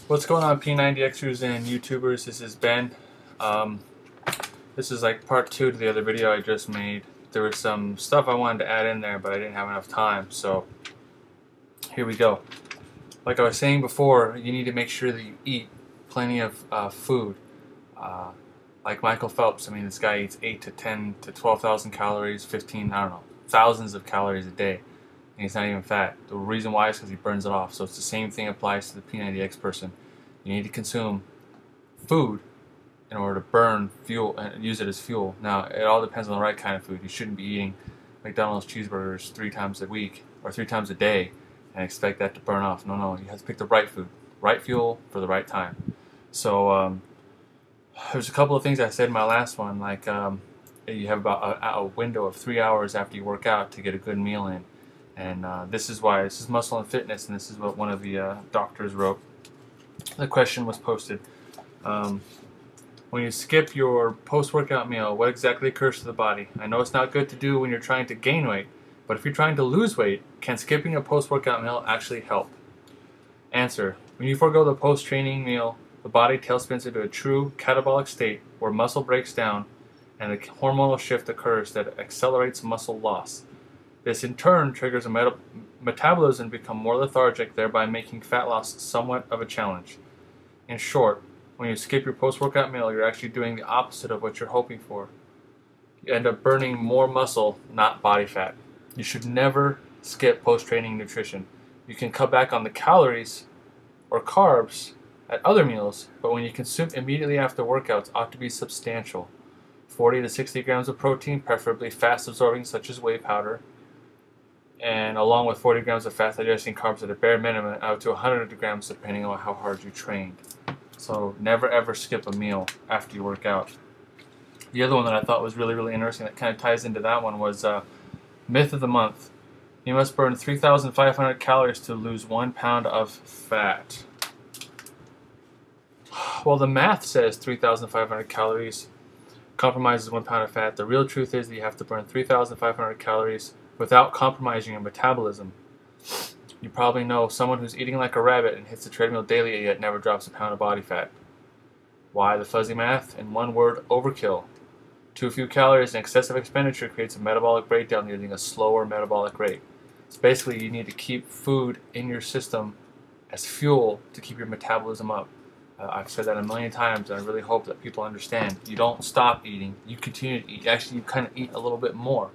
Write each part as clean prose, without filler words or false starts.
What's going on, P90Xers and YouTubers? This is Ben. Um, this is like part 2 to the other video I just made. There was some stuff I wanted to add in there, but I didn't have enough time, so here we go. Like I was saying before, you need to make sure that you eat plenty of food. Like Michael Phelps, I mean, this guy eats 8 to 10 to 12,000 calories, 15, I don't know, thousands of calories a day. And he's not even fat. The reason why is because he burns it off. So it's the same thing applies to the P90X person. You need to consume food in order to burn fuel and use it as fuel. Now, it all depends on the right kind of food. You shouldn't be eating McDonald's cheeseburgers 3 times a week or 3 times a day and expect that to burn off. No, you have to pick the right food, right fuel for the right time. So there's a couple of things I said in my last one, like you have about a window of 3 hours after you work out to get a good meal in. And this is why, this is Muscle and Fitness, and this is what one of the doctors wrote. The question was posted. When you skip your post-workout meal, what exactly occurs to the body? I know it's not good to do when you're trying to gain weight, but if you're trying to lose weight, can skipping a post-workout meal actually help? Answer. When you forego the post-training meal, the body tailspins into a true catabolic state where muscle breaks down and a hormonal shift occurs that accelerates muscle loss. This in turn triggers a metabolism to become more lethargic, thereby making fat loss somewhat of a challenge. In short, when you skip your post-workout meal, you're actually doing the opposite of what you're hoping for. You end up burning more muscle, not body fat. You should never skip post-training nutrition. You can cut back on the calories or carbs at other meals, but when you consume immediately after workouts, ought to be substantial. 40 to 60 grams of protein, preferably fast-absorbing such as whey powder, and along with 40 grams of fast-digesting carbs at a bare minimum, out to 100 grams depending on how hard you trained. So never ever skip a meal after you work out. The other one that I thought was really interesting that kind of ties into that one was myth of the month. You must burn 3,500 calories to lose 1 pound of fat. Well, the math says 3,500 calories compromises 1 pound of fat. The real truth is that you have to burn 3,500 calories without compromising your metabolism. You probably know someone who's eating like a rabbit and hits the treadmill daily yet never drops a pound of body fat. Why the fuzzy math? In one word, overkill. Too few calories and excessive expenditure creates a metabolic breakdown using a slower metabolic rate. So basically you need to keep food in your system as fuel to keep your metabolism up. I've said that a million times, and I really hope that people understand. You don't stop eating, you continue to eat. Actually, you kind of eat a little bit more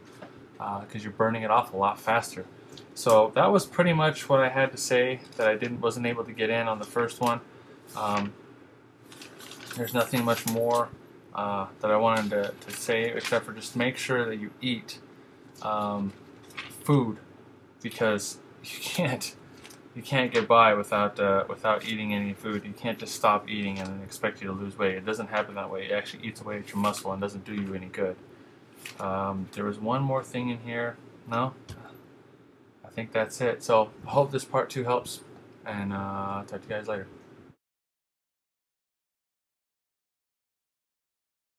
because you're burning it off a lot faster. So that was pretty much what I had to say that I wasn't able to get in on the first one. There's nothing much more that I wanted to say except for just make sure that you eat food, because you can't get by without eating any food. You can't just stop eating and then expect you to lose weight. It doesn't happen that way. It actually eats away at your muscle and doesn't do you any good. There was one more thing in here. No? I think that's it. So I hope this part 2 helps, and talk to you guys later.